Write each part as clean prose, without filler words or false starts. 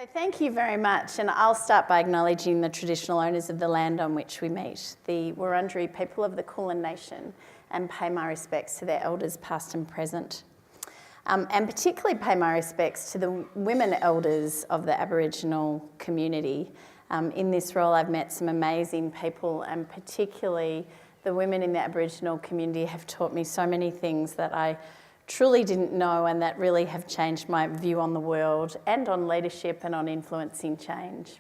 So thank you very much, and I'll start by acknowledging the traditional owners of the land on which we meet, the Wurundjeri people of the Kulin Nation, and pay my respects to their elders past and present. And particularly pay my respects to the women elders of the Aboriginal community. In this role I've met some amazing people, and particularly the women in the Aboriginal community have taught me so many things that I truly didn't know, and that really have changed my view on the world and on leadership and on influencing change.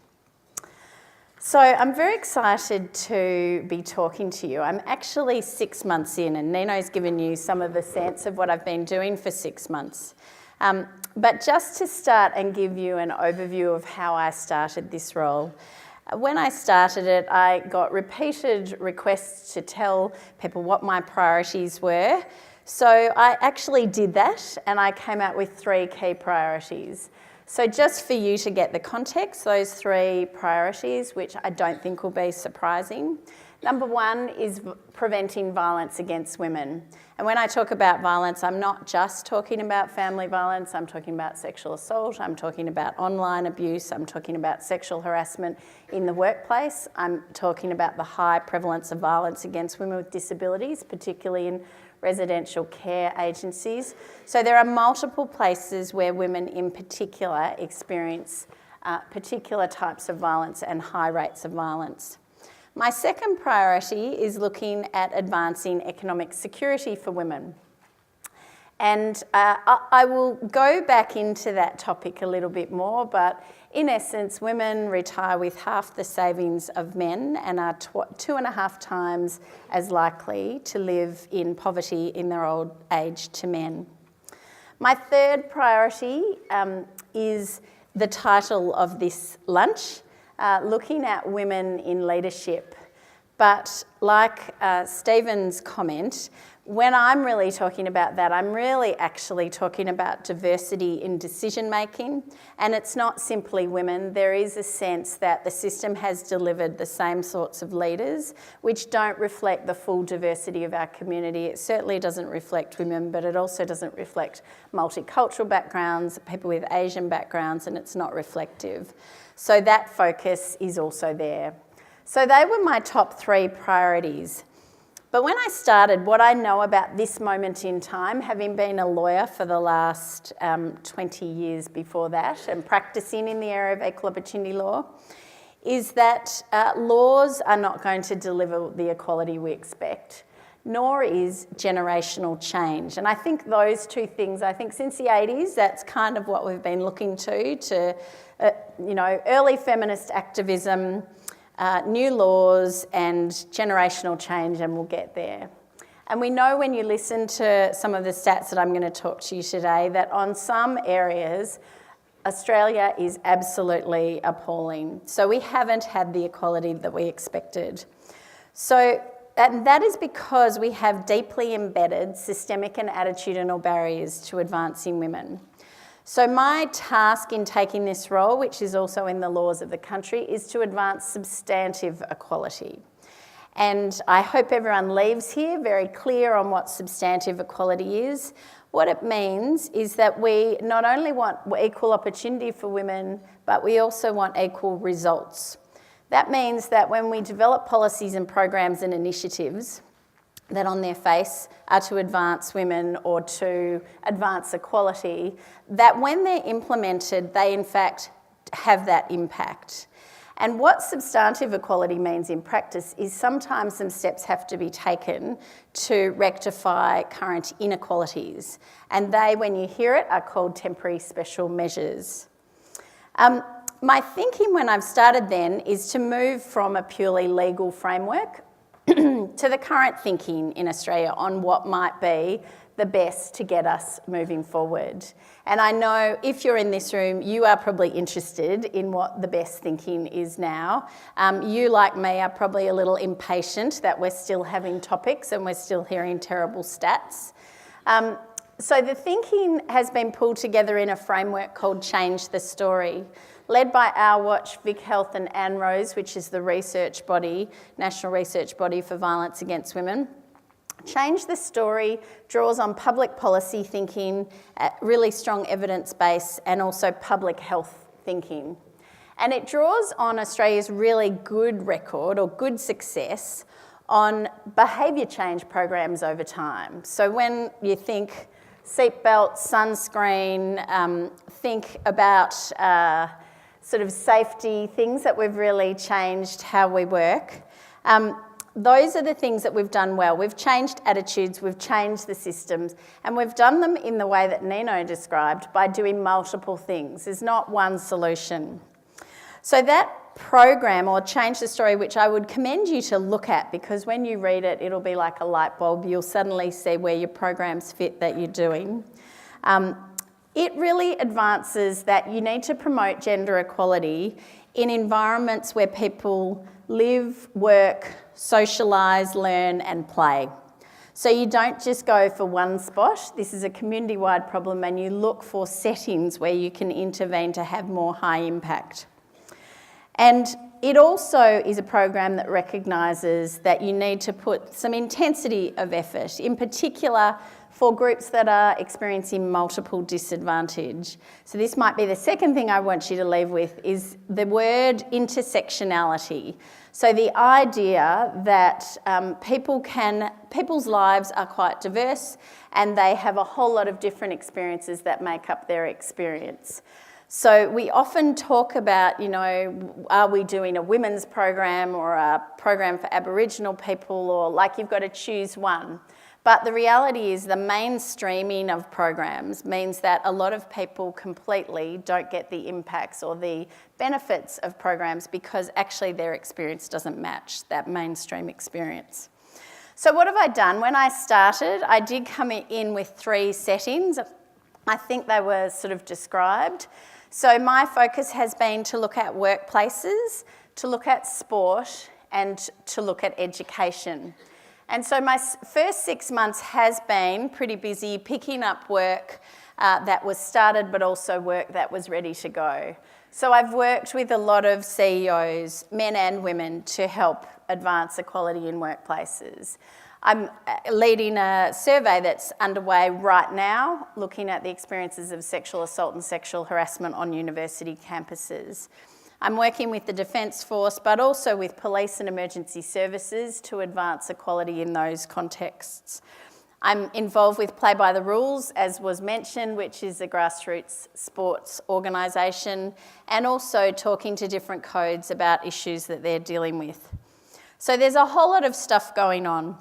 So I'm very excited to be talking to you. I'm actually 6 months in, and Nino's given you some of the sense of what I've been doing for 6 months. But just to start and give you an overview of how I started this role. When I started it, I got repeated requests to tell people what my priorities were. So I actually did that, and I came out with 3 key priorities. So just for you to get the context, those 3 priorities, which I don't think will be surprising. Number 1 is preventing violence against women. And when I talk about violence, I'm not just talking about family violence, I'm talking about sexual assault, I'm talking about online abuse, I'm talking about sexual harassment in the workplace, I'm talking about the high prevalence of violence against women with disabilities, particularly in residential care agencies. So there are multiple places where women in particular experience particular types of violence and high rates of violence. My second priority is looking at advancing economic security for women. And I will go back into that topic a little bit more, but in essence, women retire with half the savings of men and are 2.5 times as likely to live in poverty in their old age to men. My third priority is the title of this lunch, looking at women in leadership. But like Stephen's comment, when I'm really talking about that, I'm really actually talking about diversity in decision making, and it's not simply women. There is a sense that the system has delivered the same sorts of leaders which don't reflect the full diversity of our community. It certainly doesn't reflect women, but it also doesn't reflect multicultural backgrounds, people with Asian backgrounds, and it's not reflective. So that focus is also there. So they were my top 3 priorities. But when I started, what I know about this moment in time, having been a lawyer for the last 20 years before that and practising in the area of equal opportunity law, is that laws are not going to deliver the equality we expect, nor is generational change. And I think those 2 things, since the 80s, that's kind of what we've been looking to early feminist activism, new laws and generational change, and we'll get there. And we know when you listen to some of the stats that I'm going to talk to you today that on some areas, Australia is absolutely appalling. So we haven't had the equality that we expected. And that is because we have deeply embedded systemic and attitudinal barriers to advancing women. So my task in taking this role, which is also in the laws of the country, is to advance substantive equality. And I hope everyone leaves here very clear on what substantive equality is. What it means is that we not only want equal opportunity for women, but we also want equal results. That means that when we develop policies and programs and initiatives that on their face are to advance women or to advance equality, that when they're implemented, they in fact have that impact. And what substantive equality means in practice is sometimes some steps have to be taken to rectify current inequalities. And they, when you hear it, are called temporary special measures. My thinking when I've started then is to move from a purely legal framework to the current thinking in Australia on what might be the best to get us moving forward. And I know if you're in this room, you are probably interested in what the best thinking is now. You, like me, are probably a little impatient that we're still having topics and we're still hearing terrible stats. So the thinking has been pulled together in a framework called Change the Story, led by Our Watch, Vic Health and Anne Rose, which is the research body, national research body for violence against women. Change the Story draws on public policy thinking, really strong evidence base, and also public health thinking. And it draws on Australia's really good record or good success on behaviour change programs over time. So when you think seatbelt, sunscreen, think about sort of safety, things that we've really changed how we work. Those are the things that we've done well. We've changed attitudes, we've changed the systems, and we've done them in the way that Nino described, by doing multiple things. There's not one solution. So that program, or Change the Story, which I would commend you to look at, because when you read it, it'll be like a light bulb. You'll suddenly see where your programs fit that you're doing. It really advances that you need to promote gender equality in environments where people live, work, socialise, learn and play. So you don't just go for one spot. This is a community-wide problem, and you look for settings where you can intervene to have more high impact. And it also is a program that recognises that you need to put some intensity of effort, in particular for groups that are experiencing multiple disadvantage. So this might be the second thing I want you to leave with, is the word intersectionality. So the idea that people's lives are quite diverse, and they have a whole lot of different experiences that make up their experience. So we often talk about, are we doing a women's program or a program for Aboriginal people, or like you've got to choose one. But the reality is the mainstreaming of programs means that a lot of people completely don't get the impacts or the benefits of programs, because actually their experience doesn't match that mainstream experience. So what have I done? When I started, I did come in with 3 settings. I think they were sort of described. So my focus has been to look at workplaces, to look at sport, and to look at education. And so my first 6 months has been pretty busy picking up work that was started, but also work that was ready to go. So I've worked with a lot of CEOs, men and women, to help advance equality in workplaces. I'm leading a survey that's underway right now, looking at the experiences of sexual assault and sexual harassment on university campuses. I'm working with the Defence Force, but also with police and emergency services to advance equality in those contexts. I'm involved with Play by the Rules, as was mentioned, which is a grassroots sports organisation, and also talking to different codes about issues that they're dealing with. So there's a whole lot of stuff going on.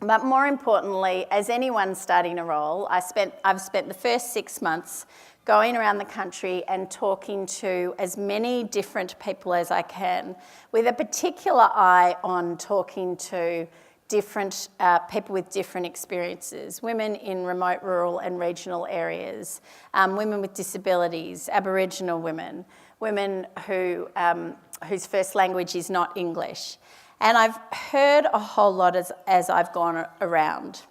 But more importantly, as anyone starting a role, I've spent the first 6 months going around the country and talking to as many different people as I can, with a particular eye on talking to different people with different experiences, women in remote, rural and regional areas, women with disabilities, Aboriginal women, women whose first language is not English. And I've heard a whole lot as I've gone around.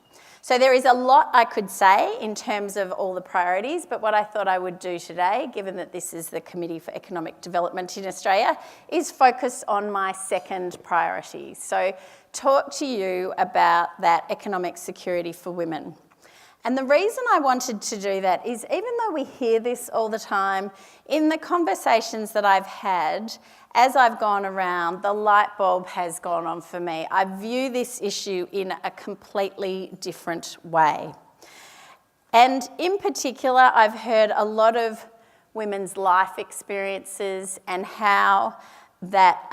So there is a lot I could say in terms of all the priorities, but what I thought I would do today, given that this is the Committee for Economic Development in Australia, is focus on my second priority. So talk to you about that economic security for women. And the reason I wanted to do that is, even though we hear this all the time, in the conversations that I've had, as I've gone around, the light bulb has gone on for me. I view this issue in a completely different way. And in particular, I've heard a lot of women's life experiences and how that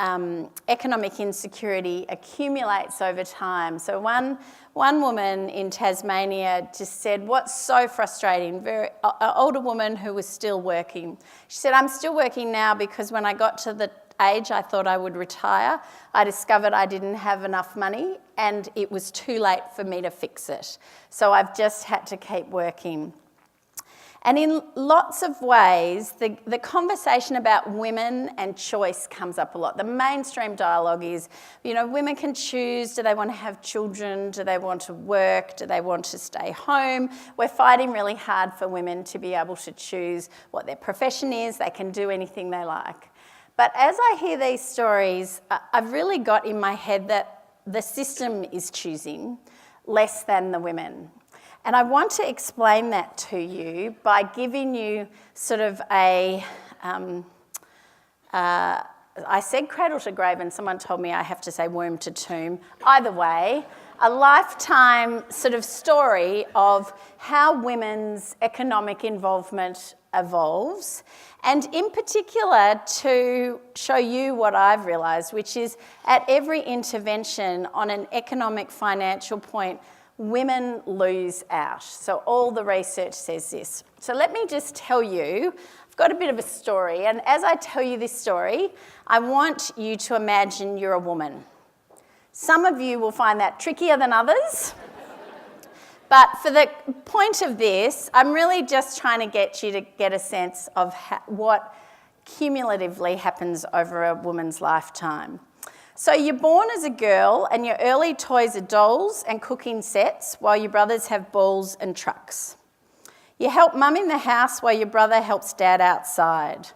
economic insecurity accumulates over time. So one woman in Tasmania just said, what's so frustrating, an older woman who was still working. She said, I'm still working now because when I got to the age I thought I would retire, I discovered I didn't have enough money and it was too late for me to fix it. So I've just had to keep working. And in lots of ways, the conversation about women and choice comes up a lot. The mainstream dialogue is, women can choose. Do they want to have children? Do they want to work? Do they want to stay home? We're fighting really hard for women to be able to choose what their profession is. They can do anything they like. But as I hear these stories, I've really got in my head that the system is choosing less than the women. And I want to explain that to you by giving you sort of a I said cradle to grave and someone told me I have to say womb to tomb. Either way, a lifetime sort of story of how women's economic involvement evolves, and in particular to show you what I've realised, which is at every intervention on an economic financial point, women lose out. So all the research says this. So let me just tell you, I've got a bit of a story, and as I tell you this story, I want you to imagine you're a woman. Some of you will find that trickier than others, but for the point of this, I'm really just trying to get you to get a sense of what cumulatively happens over a woman's lifetime. So you're born as a girl and your early toys are dolls and cooking sets while your brothers have balls and trucks. You help mum in the house while your brother helps dad outside.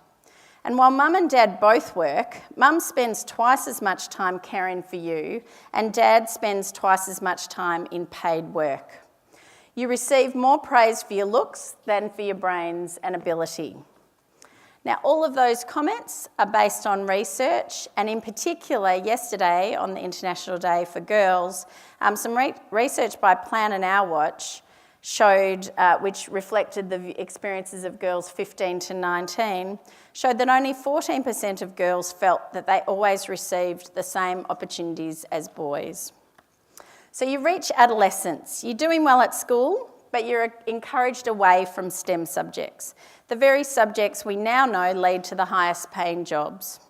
And while mum and dad both work, mum spends twice as much time caring for you and dad spends twice as much time in paid work. You receive more praise for your looks than for your brains and ability. Now, all of those comments are based on research, and in particular, yesterday on the International Day for Girls, some research by Plan and Our Watch showed, which reflected the experiences of girls 15 to 19, showed that only 14% of girls felt that they always received the same opportunities as boys. So you reach adolescence, you're doing well at school, but you're encouraged away from STEM subjects, the very subjects we now know lead to the highest paying jobs.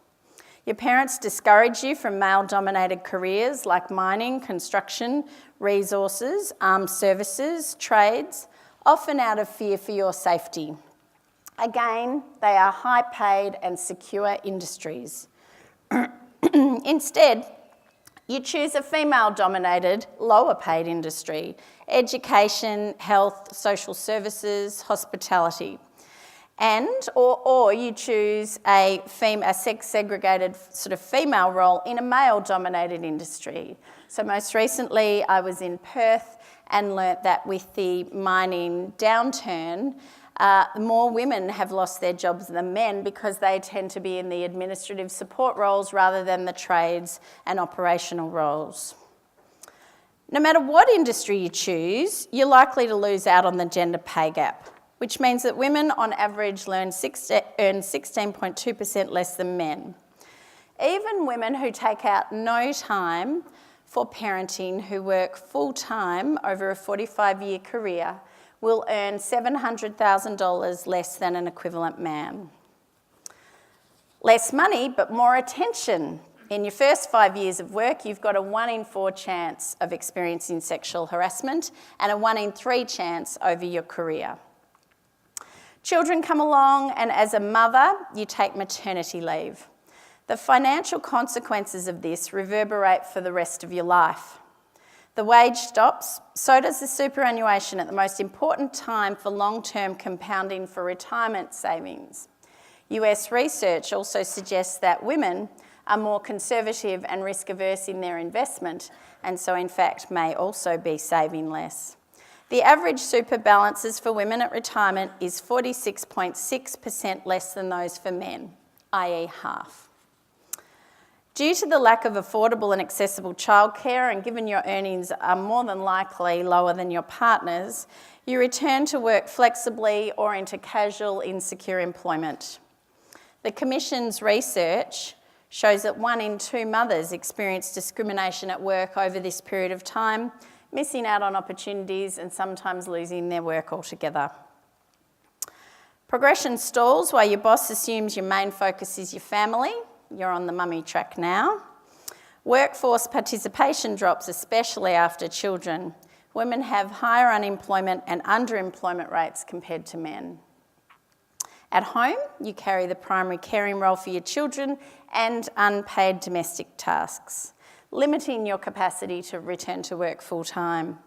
Your parents discourage you from male-dominated careers like mining, construction, resources, armed services, trades, often out of fear for your safety. Again, they are high-paid and secure industries. Instead, you choose a female-dominated, lower-paid industry: education, health, social services, hospitality. Or you choose a sex-segregated sort of female role in a male-dominated industry. So most recently, I was in Perth and learnt that with the mining downturn, more women have lost their jobs than men because they tend to be in the administrative support roles rather than the trades and operational roles. No matter what industry you choose, you're likely to lose out on the gender pay gap, which means that women on average earn 16.2% less than men. Even women who take out no time for parenting, who work full-time over a 45-year career, will earn $700,000 less than an equivalent man. Less money, but more attention. In your first 5 years of work, you've got a 1 in 4 chance of experiencing sexual harassment and a 1 in 3 chance over your career. Children come along, and as a mother, you take maternity leave. The financial consequences of this reverberate for the rest of your life. The wage stops, so does the superannuation at the most important time for long-term compounding for retirement savings. US research also suggests that women are more conservative and risk-averse in their investment, and so in fact may also be saving less. The average super balances for women at retirement is 46.6% less than those for men, i.e. half. Due to the lack of affordable and accessible childcare, and given your earnings are more than likely lower than your partner's, you return to work flexibly or into casual, insecure employment. The Commission's research shows that 1 in 2 mothers experience discrimination at work over this period of time, missing out on opportunities and sometimes losing their work altogether. Progression stalls while your boss assumes your main focus is your family. You're on the mummy track now. Workforce participation drops, especially after children. Women have higher unemployment and underemployment rates compared to men. At home, you carry the primary caring role for your children and unpaid domestic tasks, limiting your capacity to return to work full-time.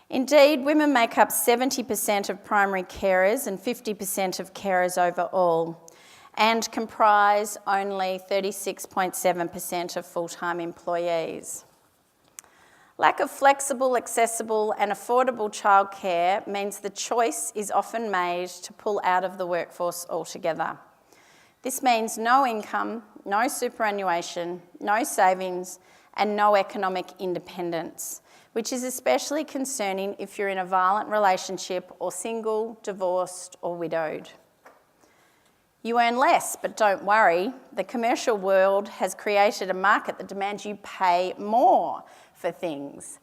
Indeed, women make up 70% of primary carers and 50% of carers overall, and comprise only 36.7% of full-time employees. Lack of flexible, accessible and affordable childcare means the choice is often made to pull out of the workforce altogether. This means no income, no superannuation, no savings, and no economic independence, which is especially concerning if you're in a violent relationship or single, divorced, or widowed. You earn less, but don't worry. The commercial world has created a market that demands you pay more for things.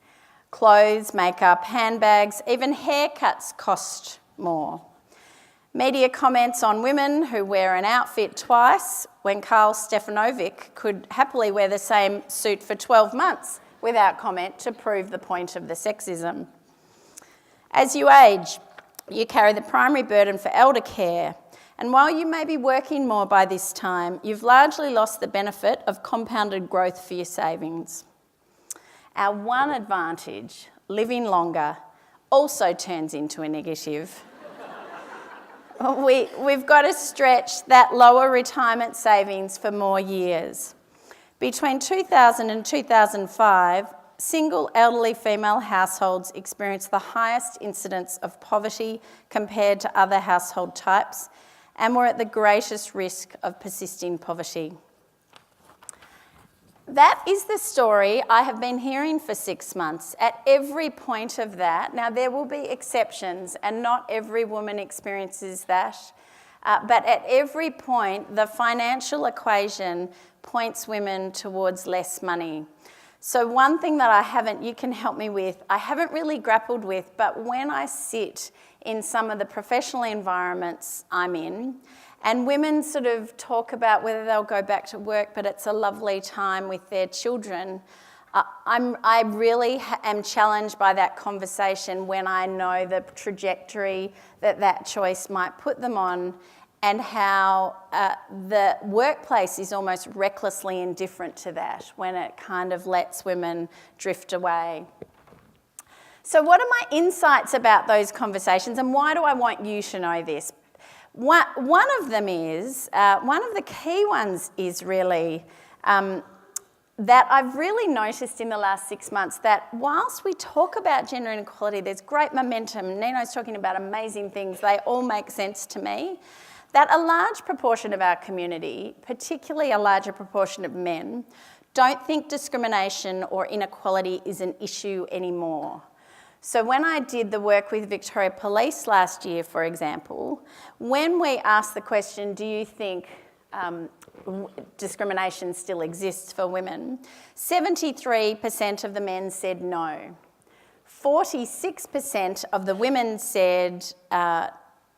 Clothes, makeup, handbags, even haircuts cost more. Media comments on women who wear an outfit twice when Karl Stefanovic could happily wear the same suit for 12 months without comment to prove the point of the sexism. As you age, you carry the primary burden for elder care, and while you may be working more by this time, you've largely lost the benefit of compounded growth for your savings. Our one advantage, living longer, also turns into a negative. We've got to stretch that lower retirement savings for more years. Between 2000 and 2005, single elderly female households experienced the highest incidence of poverty compared to other household types and were at the greatest risk of persisting poverty. That is the story I have been hearing for 6 months. At every point of that, now there will be exceptions and not every woman experiences that, but at every point the financial equation points women towards less money. So one thing that you can help me with, I haven't really grappled with, but when I sit in some of the professional environments I'm in, and women sort of talk about whether they'll go back to work, but it's a lovely time with their children. I really am challenged by that conversation when I know the trajectory that choice might put them on and how the workplace is almost recklessly indifferent to that when it kind of lets women drift away. So what are my insights about those conversations and why do I want you to know this? One of them is, one of the key ones is really that I've really noticed in the last 6 months that whilst we talk about gender inequality, there's great momentum. Nino's talking about amazing things. They all make sense to me. That a large proportion of our community, particularly a larger proportion of men, don't think discrimination or inequality is an issue anymore. So when I did the work with Victoria Police last year, for example, when we asked the question, do you think discrimination still exists for women, 73% of the men said no. 46% of the women said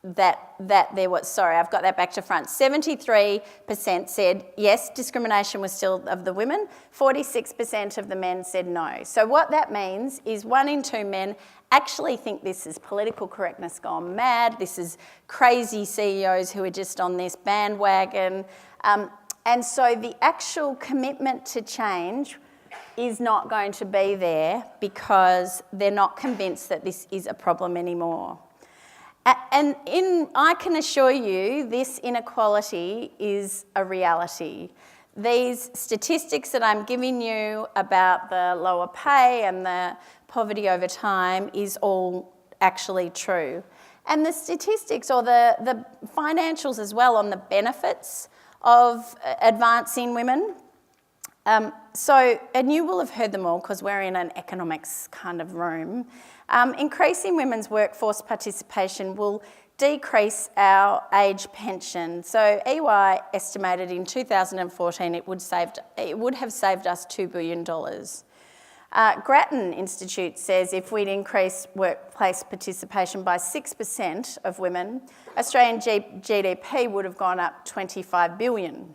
that there was, sorry, I've got that back to front. 73% said yes, discrimination was still of the women. 46% of the men said no. So what that means is 1 in 2 men actually think this is political correctness gone mad. This is crazy CEOs who are just on this bandwagon. And so the actual commitment to change is not going to be there because they're not convinced that this is a problem anymore. And I can assure you this inequality is a reality. These statistics that I'm giving you about the lower pay and the poverty over time is all actually true. And the statistics or the financials as well on the benefits of advancing women. And you will have heard them all because we're in an economics kind of room. Increasing women's workforce participation will decrease our age pension. So EY estimated in 2014 it would have saved us $2 billion. Grattan Institute says if we'd increased workplace participation by 6% of women, Australian GDP would have gone up $25 billion.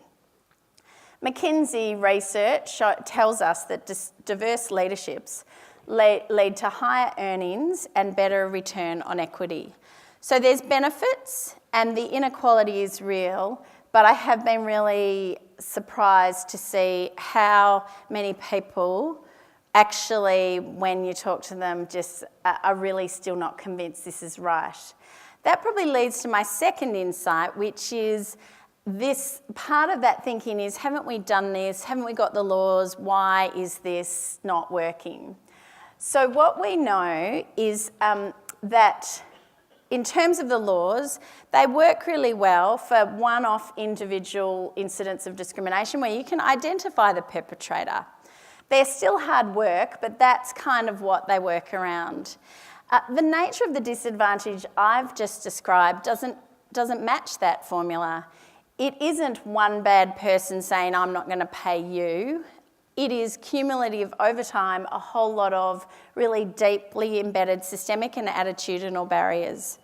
McKinsey research tells us that diverse leaderships lead to higher earnings and better return on equity. So there's benefits and the inequality is real, but I have been really surprised to see how many people actually, when you talk to them, just are really still not convinced this is right. That probably leads to my second insight, which is this part of that thinking is, haven't we done this? Haven't we got the laws? Why is this not working? So what we know is that in terms of the laws, they work really well for one-off individual incidents of discrimination where you can identify the perpetrator. They're still hard work, but that's kind of what they work around. The nature of the disadvantage I've just described doesn't match that formula. It isn't one bad person saying, I'm not going to pay you. It is cumulative over time, a whole lot of really deeply embedded systemic and attitudinal barriers.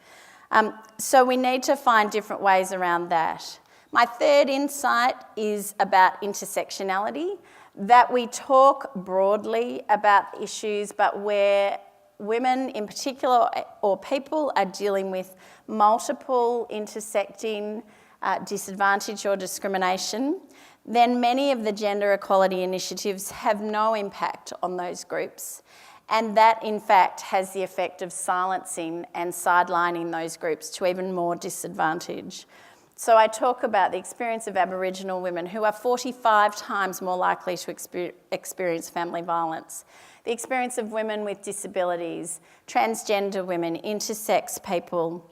So we need to find different ways around that. My third insight is about intersectionality, that we talk broadly about issues, but where women in particular or people are dealing with multiple intersecting disadvantage or discrimination, then many of the gender equality initiatives have no impact on those groups. And that, in fact, has the effect of silencing and sidelining those groups to even more disadvantage. So I talk about the experience of Aboriginal women who are 45 times more likely to experience family violence, the experience of women with disabilities, transgender women, intersex people,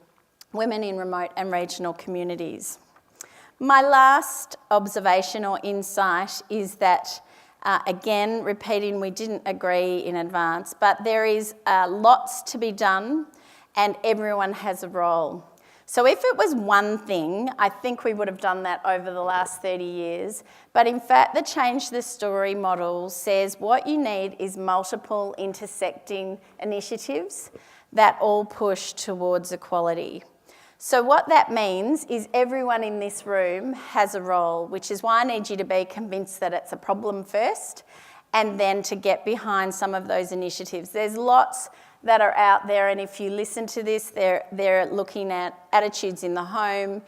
women in remote and regional communities. My last observation or insight is that, again, repeating, we didn't agree in advance, but there is lots to be done and everyone has a role. So if it was one thing, I think we would have done that over the last 30 years. But in fact, the Change the Story model says what you need is multiple intersecting initiatives that all push towards equality. So what that means is everyone in this room has a role, which is why I need you to be convinced that it's a problem first and then to get behind some of those initiatives. There's lots that are out there, and if you listen to this, they're looking at attitudes in the home,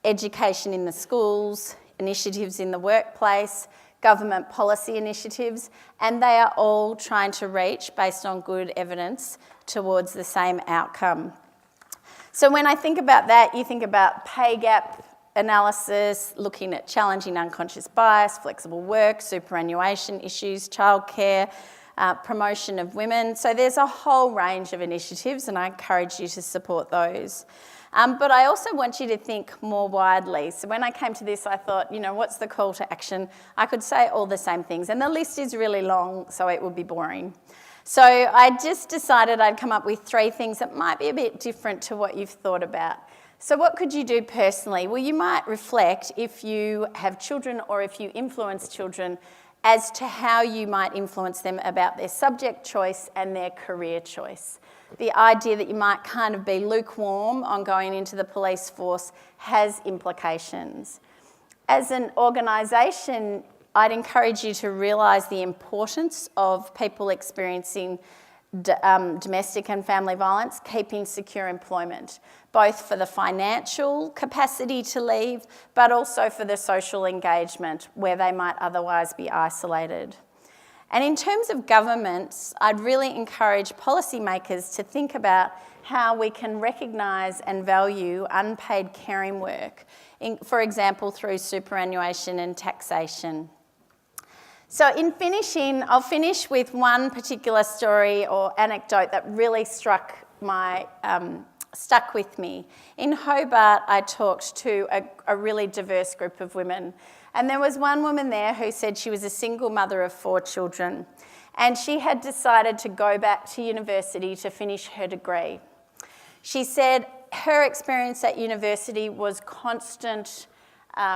education in the schools, initiatives in the workplace, government policy initiatives, and they are all trying to reach, based on good evidence, towards the same outcome. So when I think about that, you think about pay gap analysis, looking at challenging unconscious bias, flexible work, superannuation issues, childcare, promotion of women. So there's a whole range of initiatives and I encourage you to support those. But I also want you to think more widely. So when I came to this, I thought, what's the call to action? I could say all the same things and the list is really long, so it would be boring. So I just decided I'd come up with 3 things that might be a bit different to what you've thought about. So what could you do personally? Well, you might reflect if you have children or if you influence children as to how you might influence them about their subject choice and their career choice. The idea that you might kind of be lukewarm on going into the police force has implications. As an organisation, I'd encourage you to realise the importance of people experiencing domestic and family violence, keeping secure employment, both for the financial capacity to leave, but also for the social engagement where they might otherwise be isolated. And in terms of governments, I'd really encourage policymakers to think about how we can recognise and value unpaid caring work, for example, through superannuation and taxation. So in finishing, I'll finish with one particular story or anecdote that really stuck with me. In Hobart, I talked to a really diverse group of women. And there was one woman there who said she was a single mother of 4 children. And she had decided to go back to university to finish her degree. She said her experience at university was constant,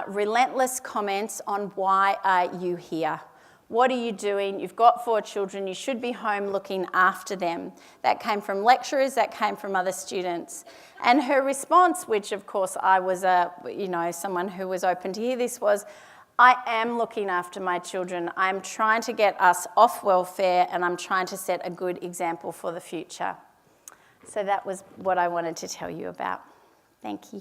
relentless comments on, why are you here? What are you doing? You've got 4 children. You should be home looking after them. That came from lecturers. That came from other students. And her response, which of course I was someone who was open to hear this, was, I am looking after my children. I'm trying to get us off welfare and I'm trying to set a good example for the future. So that was what I wanted to tell you about. Thank you.